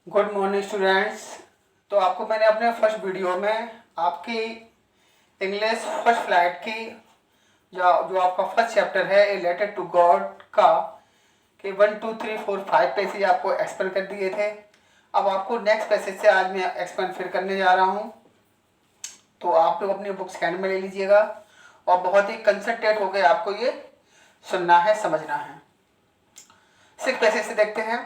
Good morning students. तो आपको मैंने अपने फर्स्ट वीडियो में आपकी इंग्लिश फर्स्ट फ्लाइट की जो आपका फर्स्ट चैप्टर है ए लेटर टू गॉड का कि 1 2 3 4 5 पैसेज आपको एक्सप्लेन कर दिए थे। अब आपको नेक्स्ट पैसेज से आज मैं एक्सप्लेन फिर करने जा रहा हूँ। तो आप लोग अपनी बुक्स हैंड में ले लीजिएगा और बहुत ही कंसंट्रेट होकर आपको ये सुनना है, समझना है। 6 पैसेज से देखते हैं।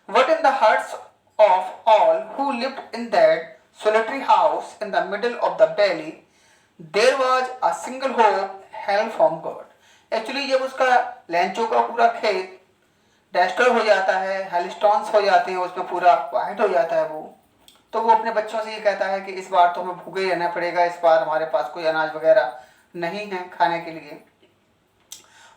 What in the hearts of all who lived in that solitary house in the middle of the valley, there was a single hope, hell from God. Actually जब उसका लैंचो का पूरा खेत डेस्ट्रॉय हो जाता है, हेलस्टॉन्स हो जाते हैं, उसमें पूरा वाइट हो जाता है तो वो अपने बच्चों से ये कहता है कि इस बार तो हमें भूखे ही रहना पड़ेगा, इस बार हमारे पास कोई अनाज वगैरह नहीं है खाने के लिए।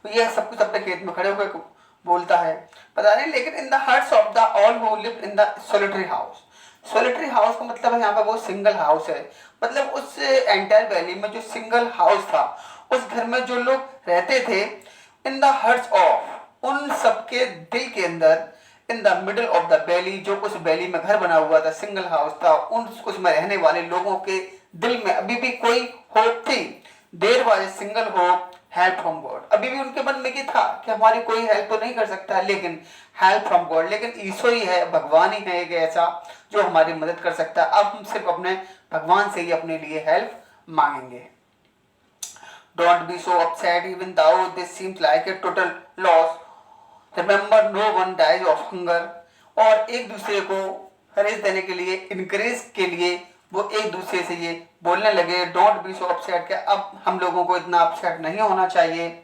ये सब कुछ अपने खेत में खड़े होकर बोलता है, पता नहीं। लेकिन in the hearts of the all who live in the solitary house, solitary house का मतलब है यहाँ पर वो सिंगल हाउस है। मतलब उस एंटायर वैली में जो सिंगल हाउस था, उस घर में जो लोग रहते थे, इन द हार्ट्स ऑफ, उन सबके दिल के अंदर, in the middle of the valley, जो उस वैली में घर बना हुआ था, सिंगल हाउस था, उसमें रहने वाले लोगों के दिल में अभी भी कोई होप थी। There was a single hope, help from God. अभी भी उनके मन में ये था कि हमारी कोई हेल्प तो नहीं कर सकता, लेकिन हेल्प फ्रॉम गॉड, लेकिन ईश्वर ही है, भगवान ही है एक ऐसा जो हमारी मदद कर सकता है। अब हम सिर्फ अपने भगवान से ही अपने लिए हेल्प मांगेंगे। Don't be so upset even though this seems like a total loss, remember no one dies of hunger. और एक दूसरे को हरेज देने के लिए, इनकरेज के लिए वो एक दूसरे से ये बोलने लगे, डोंट बी सो अपसेट, कि अब हम लोगों को इतना अपसेट नहीं होना चाहिए।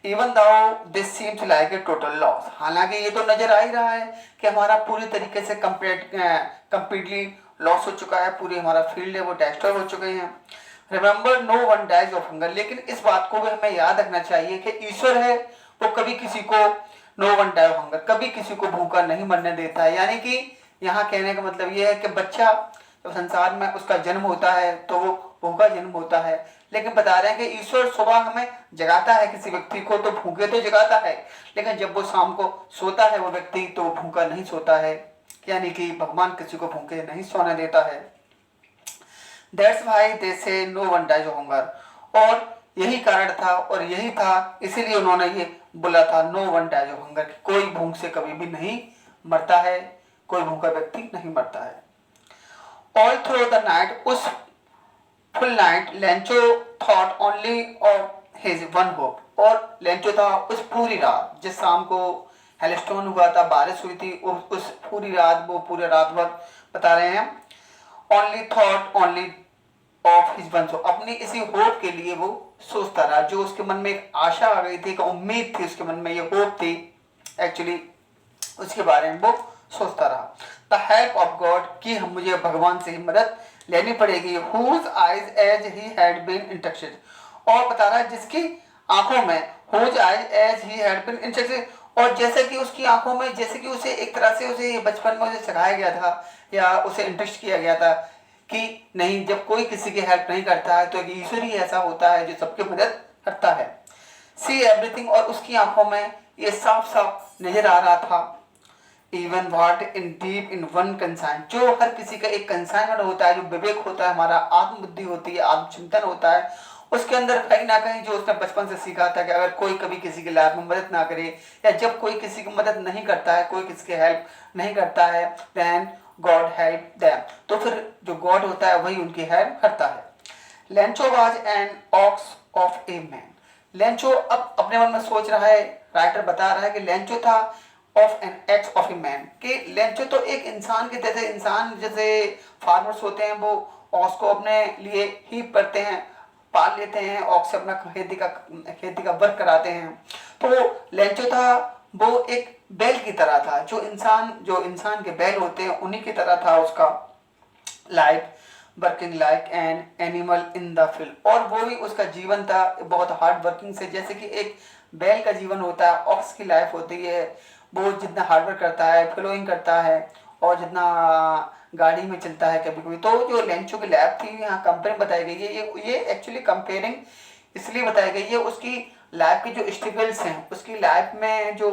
Even though this seems like a total loss, हालांकि ये तो नजर आ ही रहा है कि हमारा पूरी तरीके से कंप्लीटली लॉस हो चुका है, पूरी हमारा फील्ड है वो डिस्ट्रॉय हो चुके हैं। Remember no one dies of hunger, लेकिन इस बात को भी हमें याद रखना चाहिए कि ईश्वर है वो कभी किसी को, no one dies of hunger, कभी किसी को भूखा नहीं मरने देता है। यानी कि यहाँ कहने का मतलब ये है कि बच्चा जब संसार में उसका जन्म होता है तो वो भूखा जन्म होता है, लेकिन बता रहे हैं कि ईश्वर सुबह हमें जगाता है, किसी व्यक्ति को तो भूखे तो जगाता है, लेकिन जब वो शाम को सोता है वो व्यक्ति तो भूखा नहीं सोता है। यानी कि भगवान किसी को भूखे नहीं सोने देता है। That's why they say no one dies of hunger, और यही कारण था और यही था, इसीलिए उन्होंने ये बोला था no one dies of hunger, कोई भूख से कभी भी नहीं मरता है, कोई भूखा व्यक्ति नहीं मरता है। ऑल थ्रू द नाइट, उस full night, Lencho thought only of his one hope, और लेंचो था उस पूरी रात, जिस शाम को हेलस्टोन हुआ था, बारिश हुई थी, उस पूरी रात, वो पूरे रात भर बता रहे हैं, only thought only of his one hope, अपनी इसी होप के लिए वो सोचता रहा, जो उसके मन में एक आशा आ गई थी, एक उम्मीद थी, उसके मन में ये होप थी, एक्चुअली उसके बारे में वो सोचता रहा। द हेल्प ऑफ गॉड, कि हम मुझे भगवान से ही मदद लेनी पड़ेगी। Whose eyes as he had been interested, और बता रहा है जिसकी आंखों में, whose eyes as he had been interested, और जैसे कि उसकी आंखों में, जैसे कि उसे एक तरह से उसे बचपन में उसे सिखाया गया था या उसे इंटरेस्ट किया गया था कि नहीं, जब कोई किसी की हेल्प नहीं करता है तो ईश्वर ही ऐसा होता है जो सबकी मदद करता है। सी एवरीथिंग, और उसकी आंखों में ये साफ साफ नजर आ रहा था। Even what in deep in one consign, जो हर किसी का एक कंसाइनमेंट होता है, जो विवेक होता है, हमारा आत्मबुद्धि होती है, आत्मचिंतन होता है, उसके अंदर कहीं ना कहीं जो उसने बचपन से सीखा था कि अगर कोई कभी किसी की लाइफ में मदद ना करे, या जब कोई किसी की मदद नहीं करता है, कोई किसी की हेल्प नहीं करता है, देन गॉड हेल्प देम, तो फिर जो गॉड होता है वही उनकी हेल्प करता है। Lencho was an ox of a man, Lencho अब अपने मन में सोच रहा है, राइटर बता रहा है कि लेंचो था of an ox of a man, कि लेंचो तो एक इंसान के जैसे, इंसान जैसे फार्मर्स होते हैं वो ऑक्स को अपने लिए ही करते हैं, पाल लेते हैं, ऑक्स से अपना खेती का वर्क कराते हैं। तो लेंचो था वो एक बैल की तरह था, जो इंसान के बैल होते हैं उन्हीं की तरह था उसका life, working like an animal in the field, और वो भी उसका जीवन था बहुत हार्ड वर्किंग से, जैसे कि एक बैल का जीवन होता है, ऑक्स की लाइफ होती है, वो जितना हार्डवर्क करता है, फ्लोइंग करता है, और जितना गाड़ी में चलता है कभी कभी। तो जो लेंचो की लैब थी, यहाँ कंपेयरिंग बताई गई है, ये एक्चुअली कंपेयरिंग इसलिए बताई गई है, उसकी लाइफ की जो स्ट्रगल्स हैं, उसकी लाइफ में जो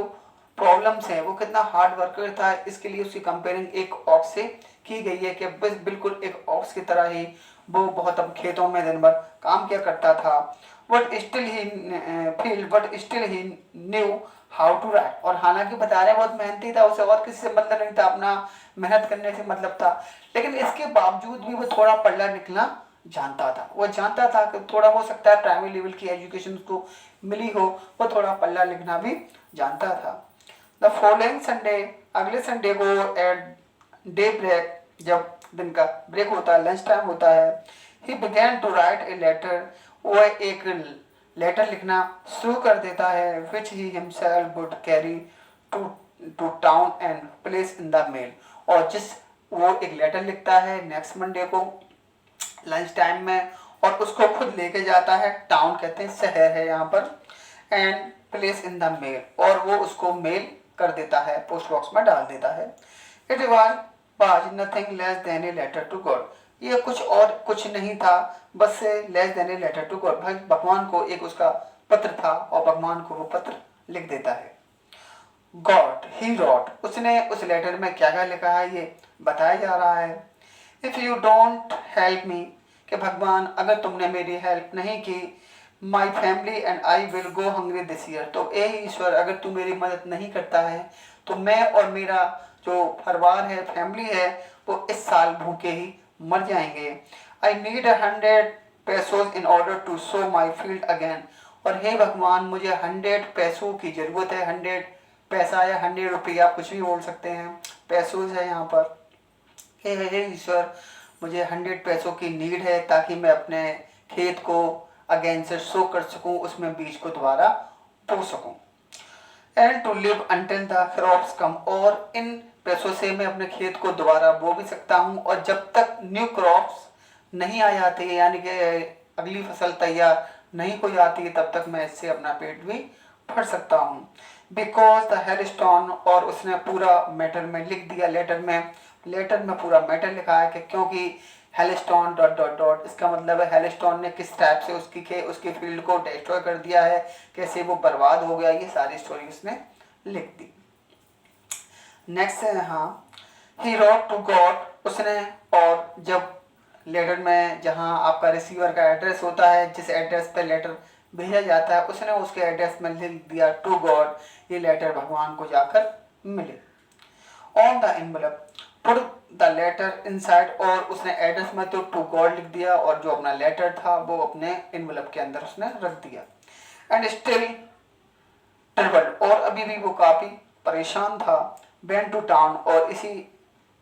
प्रॉब्लम्स हैं, वो कितना हार्ड वर्कर था, इसके लिए उसकी कंपेयरिंग एक ऑक्स से की गई है कि बस बिल्कुल एक ऑक्स की तरह ही वो बहुत अब खेतों में दिन भर काम किया करता था। But still he knew how to write, और हालांकि बता रहे बहुत मेहनती था, उसे और किसी से मतलब नहीं था, अपना मेहनत करने से मतलब था, लेकिन इसके बावजूद भी वो थोड़ा पढ़ना लिखना जानता था। वो जानता था कि थोड़ा हो सकता है प्राइमरी लेवल की एजुकेशन उसको मिली हो, वो थोड़ा पढ़ना लिखना भी जानता था। द फॉलोइंग संडे, अगले संडे को एट डे ब्रेक, जब दिन का ब्रेक होता है, लंच टाइम होता है, he begin to write a letter, वो एक लेटर लिखना शुरू कर देता है, which he himself would carry to to town and place in the mail, और जिस वो एक लेटर लिखता है नेक्स्ट मंडे को लंच टाइम में, और उसको खुद लेके जाता है, टाउन कहते हैं शहर है यहाँ पर, and place in the mail, और वो उसको मेल कर देता है, पोस्ट बॉक्स में डाल देता है। It was nothing less than a letter to God, ये कुछ और कुछ नहीं था, बस less than a letter to God, भगवान को एक उसका पत्र था, और भगवान को वो पत्र लिख देता है। गॉड ही रॉट, उसने उस लेटर में क्या क्या लिखा है ये बताया जा रहा है। If you don't help me, कि भगवान अगर तुमने मेरी हेल्प नहीं की, my family and I will go hungry this year, तो ए ईश्वर अगर तू मेरी मदद नहीं करता है तो मैं और मेरा जो परिवार है, फैमिली है, वो इस साल भूखे ही मर जाएंगे। I need 100 pesos in order to sow my field again, और हे भगवान मुझे 100 पैसों की ज़रूरत है, 100 पैसा या 100 रुपया कुछ भी बोल सकते हैं, पैसों है यहाँ पर। हे ईश्वर मुझे 100 पैसों की नीड है, ताकि मैं अपने खेत को अगेन से सो कर सकूं, उसमें बीज को दोबारा बो सकूं। And to live until the crops come, और इन पैसों से मैं अपने खेत को दोबारा बो भी सकता हूं, और जब तक न्यू क्रॉप्स नहीं आ जाती है, यानी कि अगली फसल तैयार नहीं हो जाती, तब तक मैं इससे अपना पेट भी भर सकता हूँ। बिकॉज द हेलस्टोन, और उसने पूरा मैटर में लिख दिया, लेटर में पूरा मैटर लिखा है कि क्योंकि हेलस्टोन डॉट डॉट डॉट, इसका मतलब है हेलस्टोन ने किस टाइप से उसकी फील्ड को डिस्ट्रॉय कर दिया है, कैसे वो बर्बाद हो गया, ये सारी स्टोरी उसने लिख दी। नेक्स्ट है, हाँ, ही रॉट टू गॉड, उसने, और जब लेटर में जहाँ आपका रिसीवर का एड्रेस होता है, जिस एड्रेस पे लेटर भेजा जाता है, उसने उसके एड्रेस में लिख दिया टू गॉड, ये लेटर भगवान को जाकर मिले। On the envelope put the letter inside, और उसने एड्रेस में तो टू गॉड लिख दिया, और जो अपना लेटर था वो अपने एनवलप के अंदर उसने रख दिया। एंड स्टिल ट्रबल्ड, और अभी भी वो काफ़ी परेशान था, वेंट टू टाउन, और इसी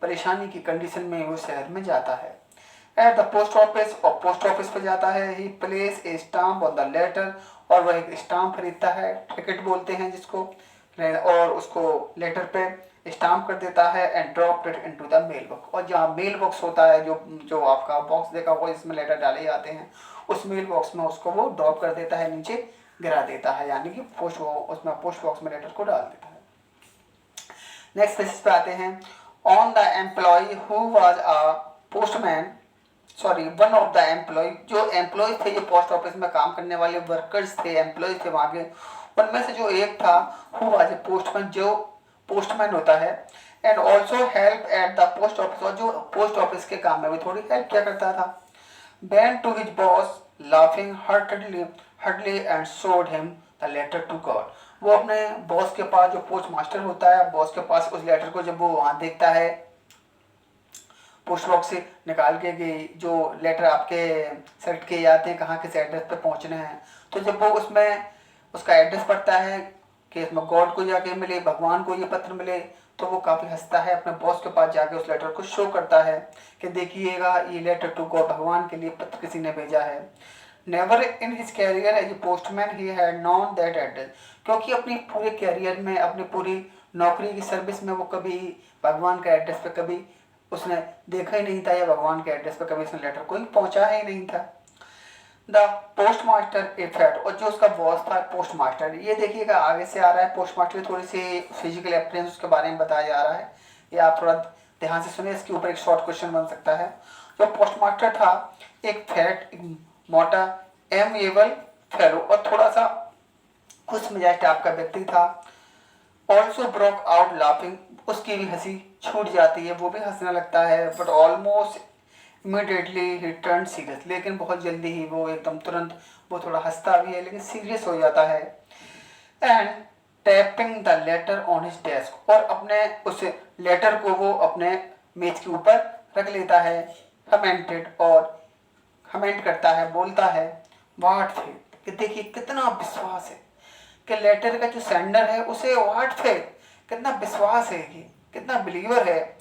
परेशानी की कंडीशन में वो शहर में जाता है। एट द पोस्ट ऑफिस, और पोस्ट ऑफिस पर जाता है, he place a stamp on the letter, और वह एक स्टाम्प खरीदता है, टिकट बोलते हैं जिसको, और उसको लेटर पे स्टाम्प कर देता है, and drop it into the mail box, और जहाँ मेल बॉक्स होता है, जो आपका बॉक्स देखा होगा जिसमें लेटर डाले जाते हैं, उस मेल बॉक्स में उसको वो ड्रॉप कर देता है, नीचे गिरा देता है, यानी कि उसमें पोस्ट बॉक्स में लेटर को डाल देता है। नेक्स्ट पेज पे आते हैं। On the employ who was a postman, one of the employ, जो एम्प्लॉय थे, ये पोस्ट ऑफिस में काम करने वाले वर्कर्स थे, एम्प्लॉय थे वहाँ के, उनमें से जो एक था, हु वाज ए पोस्टमैन, जो पोस्टमैन होता है, and also help at the post office, और जो पोस्ट ऑफिस के काम में भी थोड़ी हेल्प किया करता था। बेन to his boss laughing heartily and showed him the letter to God, वो अपने बॉस के पास, जो पोस्ट मास्टर होता है, बॉस के पास उस लेटर को जब वो वहाँ देखता है, पोस्ट बॉक्स से निकाल के कि जो लेटर आपके सेलेक्ट किए जाते हैं कहाँ किस एड्रेस पे पहुँचने हैं, तो जब वो उसमें उसका एड्रेस पढ़ता है कि इसमें गॉड को जाके मिले, भगवान को ये पत्र मिले, तो वो काफ़ी हंसता है, अपने बॉस के पास जाके उस लेटर को शो करता है कि देखिएगा ये लेटर टू गॉड, भगवान के लिए पत्र किसी ने भेजा है। Never in his career as a postman he had known that address, क्योंकि अपनी पूरे कैरियर में, अपनी पूरी नौकरी की सर्विस में वो कभी भगवान का एड्रेस पे कभी उसने देखा ही नहीं था, या भगवान के एड्रेस पे कभी उसने लेटर कोई पहुंचा ही नहीं था। द पोस्ट मास्टर इफेक्ट, और जो उसका बॉस था पोस्ट मास्टर, ये देखिएगा आगे से आ रहा है, पोस्ट मास्टर की थोड़ी सी फिजिकल अपीयरेंस उसके बारे में बताया जा रहा है, ये आप थोड़ा ध्यान से सुनिए, इसके ऊपर एक शॉर्ट क्वेश्चन बन सकता है। जो पोस्ट मास्टर था, एक फैट, एक मोटा, एमिएबल फेलो, और थोड़ा सा खुश मिजाज टाइप का व्यक्ति था, ऑल्सो ब्रोक आउट लाफिंग, उसकी भी हंसी छूट जाती है, वो भी हंसने लगता है। But almost immediately he turn serious, लेकिन बहुत जल्दी ही वो एकदम तुरंत वो थोड़ा हंसता भी है लेकिन सीरियस हो जाता है। And tapping the later on his desk, और अपने उस लेटर को वो अपने मेज के ऊपर रख लेता है। कमेंटेड, और कमेंट करता है, बोलता है व्हाट फेथ, कि देखिए कितना विश्वास है कि लेटर का जो सेंडर है उसे व्हाट फेथ, कितना विश्वास है, कि कितना बिलीवर है।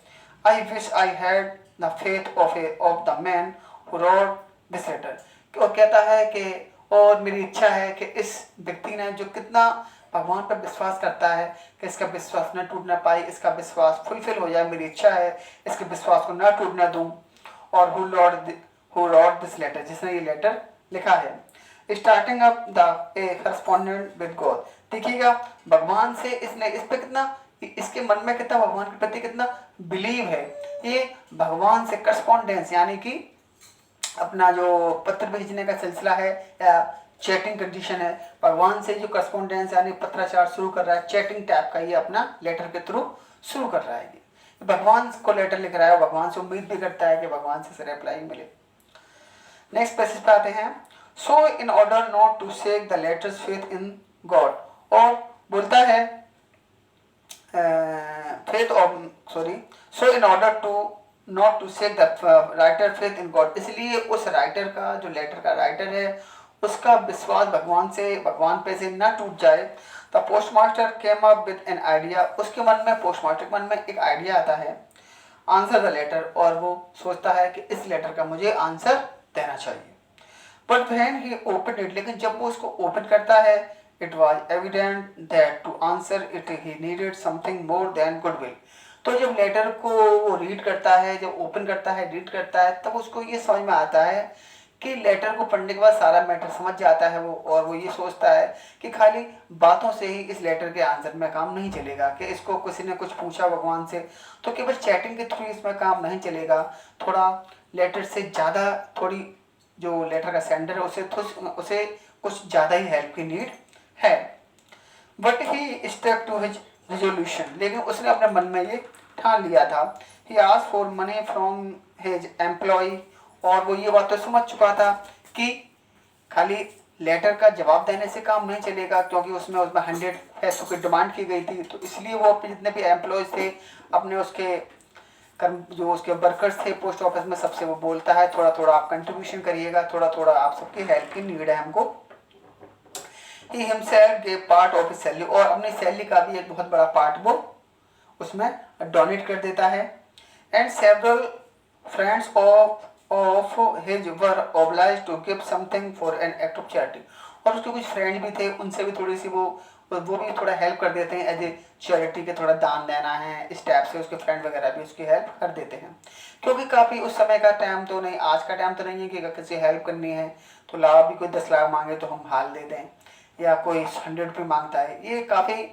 I wish I had the faith of the man who wrote this letter, वो कहता है कि और मेरी इच्छा है कि इस व्यक्ति ने जो कितना भगवान पर विश्वास करता है कि इसका विश्वास न टूट ना पाए, इसका विश्वास फुलफिल हो जाए, मेरी इच्छा है इसके विश्वास को ना टूटना दूं। और हु रोट दिस लेटर, जिसने ये लेटर लिखा है। Starting up the correspondent with God, देखिएगा भगवान से इसने इस पे कितना, इसके मन में कितना भगवान के प्रति कितना बिलीव है। ये भगवान से करस्पॉन्डेंस यानी कि अपना जो पत्र भेजने का सिलसिला है या चैटिंग कंडीशन है, भगवान से जो करस्पॉन्डेंस यानी पत्राचार शुरू कर रहा है, चैटिंग टाइप का ये अपना लेटर के थ्रू शुरू कर रहा है। ये भगवान को लेटर लिख रहा है, भगवान से उम्मीद भी करता है कि भगवान से रिप्लाई मिले। नेक्स्ट पैसेज पे आते हैं। So in order not to shake the letters faith in God, और बोलता है faith of sorry so in order to not to shake the writer faith in God, इसलिए उस राइटर का जो लेटर का राइटर है उसका विश्वास भगवान पे से ना टूट जाए। The postmaster came up with an idea, उसके मन में पोस्टमास्टर के मन में एक आइडिया आता है। आंसर द लेटर, और वो सोचता है कि इस लेटर का मुझे आंसर देना चाहिए। But when he open it, लेकिन जब वो उसको ओपन करता है, it was evident that to answer it he needed something more than goodwill. तो जब लेटर को वो रीड करता है, जब ओपन करता है, रीड करता है, तब उसको ये समझ में आता है कि लेटर को पढ़ने के बाद सारा मैटर समझ जाता है वो, और वो ये सोचता है कि खाली बातों से ही इस लेटर के आंसर में काम नहीं चलेगा, कि इसको किसी ने कुछ पूछा भगवान से तो केवल चैटिंग के थ्रू इसमें काम नहीं चलेगा। थोड़ा लेटर से ज़्यादा, थोड़ी जो लेटर का सेंडर है उसे कुछ ज़्यादा ही हेल्प की नीड है। But he stuck to his resolution, लेकिन उसने अपने मन में ये ठान लिया था। He asked for money from his employ, और वो ये बात तो समझ चुका था कि खाली लेटर का जवाब देने से काम नहीं चलेगा, क्योंकि उसमें 100 पैसों की डिमांड की गई थी। तो इसलिए वो अपने जितने भी एम्प्लॉयज़ थे, अपने उसके जो उसके वर्कर्स थे पोस्ट ऑफिस में, सबसे वो बोलता है थोड़ा थोड़ा आप कंट्रीब्यूशन करिएगा, थोड़ा थोड़ा आप सबकी हेल्प की नीड है हमको। He himself gave part of his salary, और अपनी सैलरी का भी एक बहुत बड़ा पार्ट वो उसमें डोनेट कर देता है। And several friends of his were obliged to give something for an act of charity, और उसके कुछ फ्रेंड भी थे, उनसे भी थोड़ी सी वो भी थोड़ा हेल्प कर देते हैं, एज ए चैरिटी के थोड़ा दान देना है, इस टाइप से उसके फ्रेंड वगैरह भी उसकी हेल्प कर देते हैं। क्योंकि काफ़ी उस समय का टाइम तो नहीं, आज का टाइम तो नहीं है कि अगर किसी हेल्प करनी है तो लाभ भी कोई 10 लाख मांगे तो हम हाल दे दें, या कोई 100 रुपये मांगता है। ये काफ़ी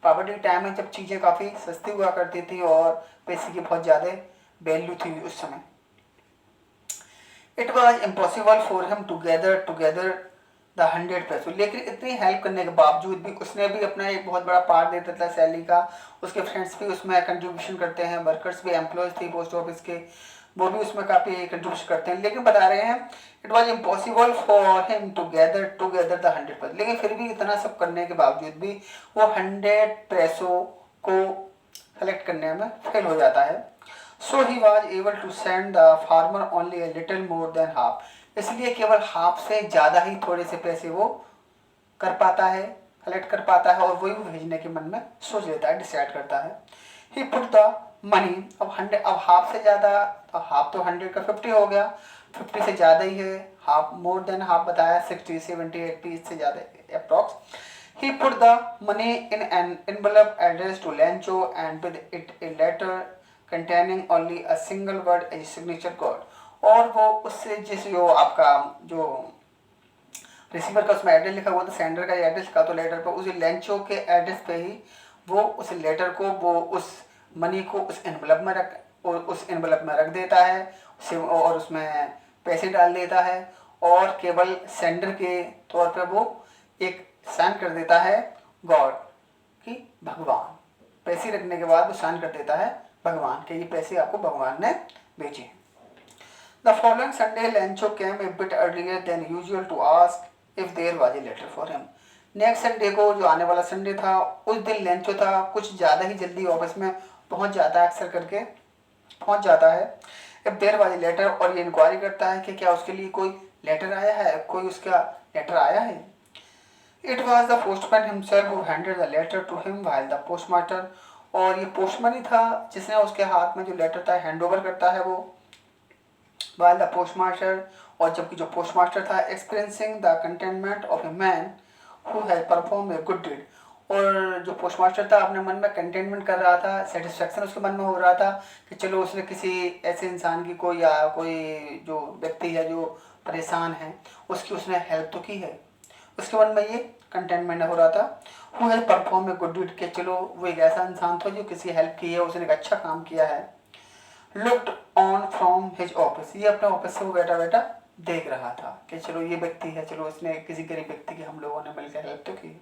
प्रॉपर्टी टाइम है जब चीज़ें काफ़ी सस्ती हुआ करती थी और पैसे की बहुत ज़्यादा वैल्यू थी उस समय। It was impossible for him to gather the 100 पैसों, लेकिन इतनी हेल्प करने के बावजूद भी उसने भी अपना एक बहुत बड़ा पार्ट देता था सैलरी का। उसके फ्रेंड्स भी उसमें कंट्रीब्यूशन करते हैं, वर्कर्स भी, एम्प्लॉयज़ थे पोस्ट ऑफिस के, वो भी उसमें काफ़ी कंट्रीब्यूशन करते हैं। लेकिन बता रहे हैं it was impossible for him to gather the 100 पैसे, लेकिन फिर भी इतना सब करने के बावजूद भी वो 100 पैसों को कलेक्ट करने में फेल हो जाता है। So he was able to send the farmer only a little more than half, इसलिए केवल हाफ से ज़्यादा ही थोड़े से पैसे वो कर पाता है, कलेक्ट कर पाता है, और वही वो भेजने के मन में सोच लेता है, डिसाइड करता है। ही पुट द मनी, अब हाफ से ज़्यादा, हाफ तो 100 का 50 हो गया, 50 से ज़्यादा ही है, हाफ मोर देन हाफ बताया, 60, 70, 80 इससे ज़्यादा approx. He put the money in an envelope addressed to Lancho and with it a letter containing only a single word as signature code, और वो उससे जिस जो आपका जो रिसीवर का उसमें एड्रेस लिखा हुआ था, सेंडर का एड्रेस लिखा, तो लेटर पर उस लेंचो के एड्रेस पे ही वो उस लेटर को, वो उस मनी को उस एनवलप में रख देता है और उसमें पैसे डाल देता है, और केवल सेंडर के तौर पे वो एक साइन कर देता है गॉड, कि भगवान। पैसे रखने के बाद वो साइन कर देता है भगवान के, ये पैसे आपको भगवान ने भेजे। The following Sunday Lencho came a bit earlier than usual to ask if there was a letter for him. Next Sunday को, जो आने वाला संडे था, उस दिन लेंचो था कुछ ज़्यादा ही जल्दी ऑफिस में पहुंच जाता है, अक्सर करके पहुंच जाता है। If there was a letter, और ये इंक्वायरी करता है कि क्या उसके लिए कोई लेटर आया है, कोई उसका लेटर आया है। It was the postman himself who handed the letter to him while the postmaster, और ये पोस्टमैन ही था जिसने उसके हाथ में जो लेटर था हैंड ओवर करता है वो व्हाइल द पोस्टमास्टर, और जबकि जो पोस्टमास्टर था experiencing the contentment of a man who has perform a good deed, और जो पोस्टमास्टर था अपने मन में कंटेनमेंट कर रहा था, सेटिस्फेक्शन उसके मन में हो रहा था कि चलो उसने किसी ऐसे इंसान की कोई, या कोई जो व्यक्ति है जो परेशान है उसकी उसने हेल्प तो की है, उसके मन में ये कंटेनमेंट हो रहा था। Who has perform a good deed, के चलो वो एक ऐसा इंसान था जो किसी हेल्प की है, उसने एक अच्छा काम किया है। Looked on from his office, ये अपने ऑफिस से वो बैठा बैठा देख रहा था कि चलो ये व्यक्ति है, चलो इसने किसी गरीब व्यक्ति की हम लोगों ने मिलकर हेल्प तो की।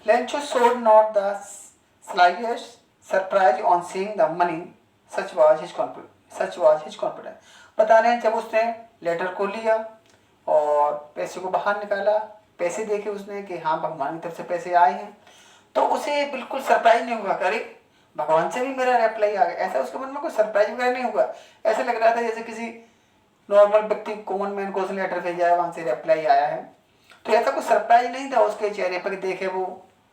Lencho showed not the slightest surprise on seeing the money, such was his confidence। बता रहे हैं जब उसने लेटर को लिया और पैसे को बाहर निकाला, पैसे देखे उसने कि हाँ भगवान की तरफ से पैसे आए हैं, तो उसे बिल्कुल सरप्राइज नहीं हुआ, अरे भगवान से भी मेरा रिप्लाई आ गया, ऐसा उसके मन में कोई सरप्राइज वगैरह नहीं हुआ। ऐसा लग रहा था जैसे किसी नॉर्मल व्यक्ति, कॉमन मैन को उसने लेटर भेजा है, वहां से रिप्लाई आया है, तो ऐसा कोई सरप्राइज नहीं था उसके चेहरे पर देखे वो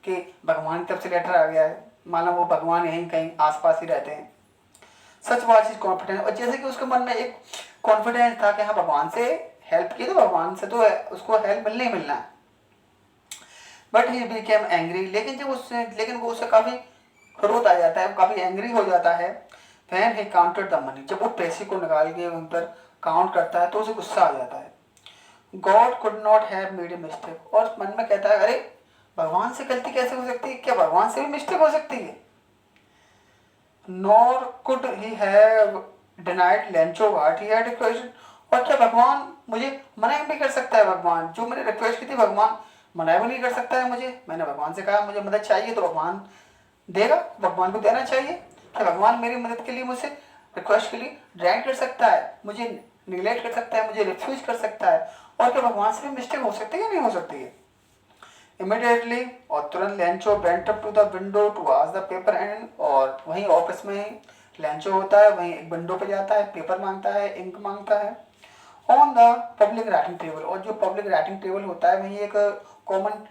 कि भगवान की तरफ से लेटर आ गया है, मालूम वो भगवान यहीं कहीं आसपास ही रहते हैं। सच वाज हिज कॉन्फिडेंस, और जैसे कि उसके मन में एक कॉन्फिडेंस था कि हाँ भगवान से हेल्प की तो भगवान से तो उसको हेल्प मिलना ही मिलना है। बट ही बिकेम एंग्री, लेकिन वो उससे काफ़ी क्रोध आ जाता है, काफ़ी एंग्री हो जाता है। When he counted the money, जब वो पैसे को निकाल के उन पर काउंट करता है तो उसे गुस्सा आ जाता है। God could not have made a mistake, और मन में कहता है अरे भगवान से गलती कैसे हो सकती है, क्या भगवान से भी मिस्टेक हो सकती है। Nor could he have denied Lencho what he had requested, और क्या भगवान मुझे मना भी कर सकता है, भगवान जो मैंने रिक्वेस्ट की थी भगवान मना भी नहीं कर सकता है मुझे, मैंने भगवान से कहा मुझे मदद चाहिए तो भगवान देगा, भगवान को देना चाहिए। क्या भगवान मेरी मदद के लिए मुझसे रिक्वेस्ट के लिए डिनाइड कर सकता है, मुझे निगलेक्ट कर सकता है, मुझे रिफ्यूज कर सकता है, और क्या भगवान से भी मिस्टेक हो सकती है या नहीं हो सकती है। इमीडिएटली, और तुरंत Lencho went up to the window to ask the paper and, और वहीं ऑफिस में ही लेंचो होता है, वहीं एक विंडो पे जाता है, पेपर मांगता है, इंक मांगता है। On the public writing table, और जो पब्लिक राइटिंग टेबल होता है वहीं एक कॉमन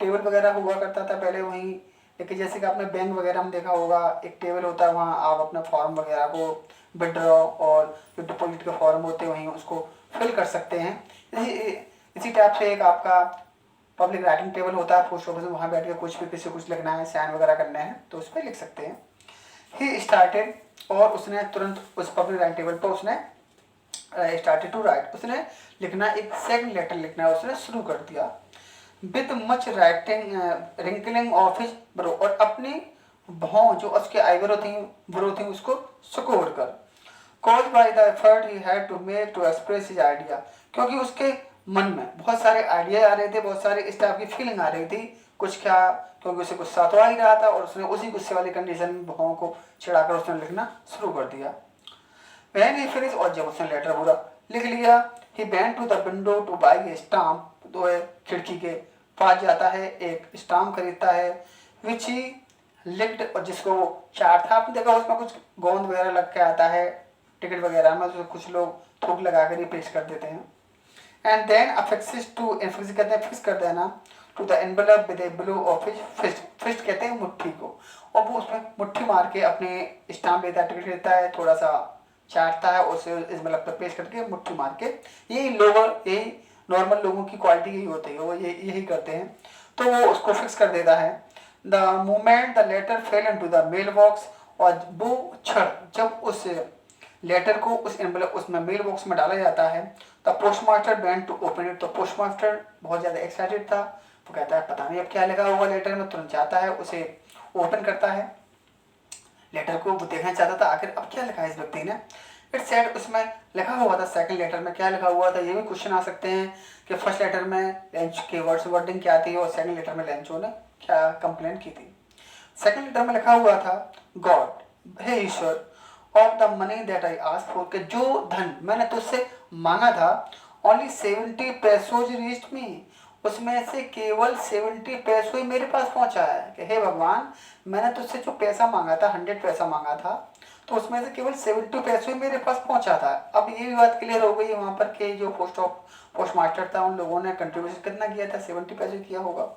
टेबल वगैरह हुआ करता था पहले, वहीं एक जैसे कि आपने बैंक वगैरह में देखा होगा, एक टेबल होता है, वहाँ आप अपना फॉर्म वगैरह को विड्रॉ और जो डिपॉजिट के फॉर्म होते हैं वहीं उसको फिल कर सकते हैं। इसी टाइप से एक आपका पब्लिक राइटिंग टेबल होता है पोस्ट ऑफिस में, वहाँ बैठ के कुछ भी किसी कुछ लिखना है, साइन वगैरह करना है तो उस पर लिख सकते हैं। ही स्टार्टेड, और उसने तुरंत उस पब्लिक राइटिंग टेबल पर उसने स्टार्टेड टू राइट, उसने लिखना, एक सेकंड लेटर लिखना उसने शुरू कर दिया। With much writing wrinkling of his bro, और अपनी भौं जो उसके आईब्रो थी उसको सुकोड़ कर। Cause by the effort he had to make to express his idea, क्योंकि उसके मन में बहुत सारे आइडिया आ रहे थे, बहुत सारे इस टाइप की फीलिंग आ रही थी, कुछ क्या, क्योंकि उसे गुस्सा तो आ ही रहा था, और उसने उसी गुस्से वाली कंडीशन में भौं को चिढ़ाकर उसने लिखना शुरू कर दिया। व्हेन ही फिनिश, और जब उसने लेटर पूरा लिख लिया, he went to the window to buy a stamp, तो खिड़की के पास जाता है, एक स्टाम्प खरीदता है, विच ही लिक्ड, और जिसको वो चार था, आपने देखा उसमें कुछ गोंद वगैरह लग के आता है टिकट वगैरह में, तो कुछ लोग थूक लगा कर ही पेश कर देते हैं। And then affixes to, infix कहते हैं फिक्स कर देना, to the envelope with a blow of his fist, fist कहते हैं मुट्ठी को, और वो उसमें मुट्ठी मार के अपने स्टाम्प लेता है, टिकट लेता है, थोड़ा सा चाटता है, उसे एनवेलप पर पेश करके मुट्ठी मार के, यही नॉर्मल लोगों की क्वालिटी यही होती है, वो यही करते हैं, तो वो उसको फिक्स कर देता है। The moment the letter fell into the mail box, और वो क्षण जब उस लेटर को उस एनवेलप उसमें मेल बॉक्स में डाला जाता है, the postmaster went to open it, तो पोस्टमास्टर बहुत ज़्यादा एक्साइटेड था, वो कहता है पता नहीं अब क्या लिखा हुआ लेटर में, तुरंत जाता है उसे ओपन करता है लेटर को, वो देखना चाहता था आखिर अब क्या लिखा है इस व्यक्ति ने। इट सेड, उसमें लिखा हुआ था, सेकंड लेटर में क्या लिखा हुआ था, ये भी क्वेश्चन आ सकते हैं कि फर्स्ट लेटर में लेंच के वर्डिंग क्या थी और सेकंड लेटर में लेंचो ने क्या कंप्लेंट की थी। सेकंड लेटर में लिखा हुआ था गॉड, हे ईश्वर, of the money that I asked for, के जो धन मैंने तुझसे मांगा था, ओनली 70 पैसोज रीच्ड मी, उसमें से केवल 70 पैसों ही मेरे पास पहुंचा है। कि हे भगवान, मैंने तुझसे जो पैसा मांगा था, 100 पैसा मांगा था, तो उसमें से केवल 70 पैसों ही मेरे पास पहुंचा था। अब ये भी बात क्लियर हो गई वहां पर के जो पोस्ट मास्टर था, उन लोगों ने कंट्रीब्यूशन कितना किया था, 70 पैसे किया होगा।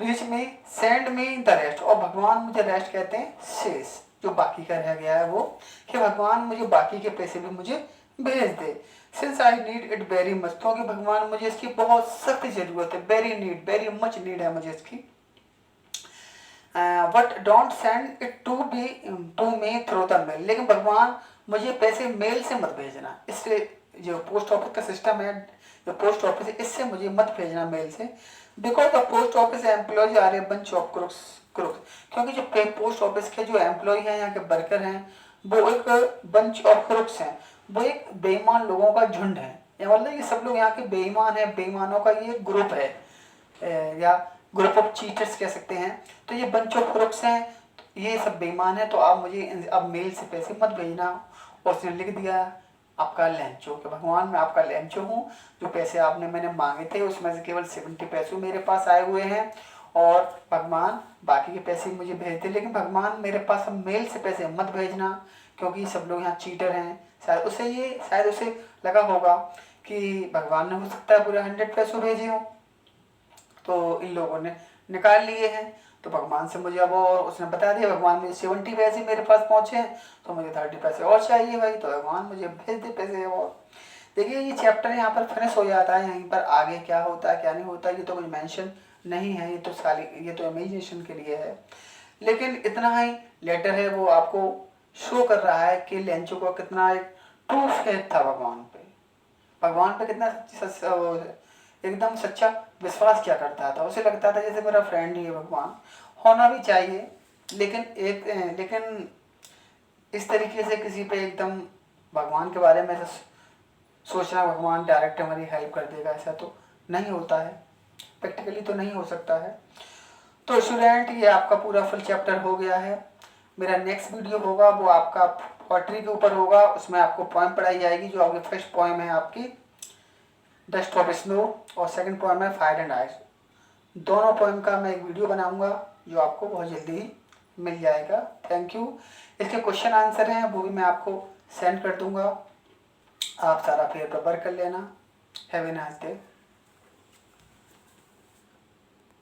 रीच में सेंड मी द रेस्ट, और भगवान मुझे रेस्ट कहते हैं शेष, जो बाकी का रह गया है वो, कि भगवान मुझे बाकी के पैसे भी मुझे भेज दे। Since I need it very much, क्योंकि भगवान मुझे इसकी बहुत सख्त जरूरत है, वेरी मच नीड है मुझे इसकी। But don't send it to me through the mail, लेकिन भगवान मुझे पैसे मेल से मत भेजना, इससे जो पोस्ट ऑफिस का सिस्टम है, जो पोस्ट ऑफिस है, इससे मुझे मत भेजना मेल से। Because the post office employees are a bunch of crooks, क्योंकि जो पोस्ट ऑफिस के जो एम्प्लॉय हैं, यहाँ के वर्कर हैं, वो एक बंच ऑफ क्रुक्स हैं, वो एक बेईमान लोगों का झुंड है। मतलब ये सब लोग यहाँ के बेईमान है, बेईमानों का ये ग्रुप है, या ग्रुप ऑफ चीटर्स कह सकते हैं। तो ये बंच ऑफ क्रुक्स हैं, ये सब बेईमान है, तो आप मुझे अब मेल से पैसे मत भेजना। और उसने लिख दिया आपका लैंचो, कि भगवान मैं आपका लैंचो हूँ, जो पैसे आपने मैंने मांगे थे उसमें से केवल 70 पैसे मेरे पास आए हुए हैं, और भगवान बाकी के पैसे मुझे भेज दे, लेकिन भगवान मेरे पास अब मेल से पैसे मत भेजना, क्योंकि सब लोग यहाँ चीटर हैं। शायद उसे लगा होगा कि भगवान ने हो सकता है पूरे 100 पैसे भेजे हों, तो इन लोगों ने निकाल लिए हैं। तो भगवान से मुझे अब, और उसने बता दिया भगवान मुझे 70 पैसे मेरे पास पहुंचे हैं, तो मुझे 30 पैसे और चाहिए भाई, तो भगवान मुझे भेज दे पैसे और। देखिए ये चैप्टर यहाँ पर फिनिश हो जाता है, यहीं पर आगे क्या होता है क्या नहीं होता ये तो कुछ मेंशन नहीं है, ये तो इमेजिनेशन के लिए है। लेकिन इतना ही लेटर है वो आपको शो कर रहा है कि लेंचो को कितना एक ट्रू फेथ था भगवान पे कितना एकदम सच्चा विश्वास क्या करता था। उसे लगता था जैसे मेरा फ्रेंड ही है भगवान, होना भी चाहिए, लेकिन इस तरीके से किसी पे एकदम भगवान के बारे में सोचना भगवान डायरेक्ट हमारी हेल्प कर देगा, ऐसा तो नहीं होता है, प्रैक्टिकली तो नहीं हो सकता है। तो स्टूडेंट ये आपका पूरा फुल चैप्टर हो गया है। मेरा नेक्स्ट वीडियो होगा वो आपका पोएट्री के ऊपर होगा, उसमें आपको पोएम पढ़ाई जाएगी। जो आपकी फर्स्ट पोएम है आपकी डस्ट ऑफ स्नो, और सेकंड पोएम है फायर एंड आइस। दोनों पोएम का मैं एक वीडियो बनाऊंगा जो आपको बहुत जल्दी ही मिल जाएगा। Thank you. इसके क्वेश्चन आंसर हैं वो भी मैं आपको सेंड कर दूंगा, आप सारा पेपर वर्क कर लेना। Have a nice day.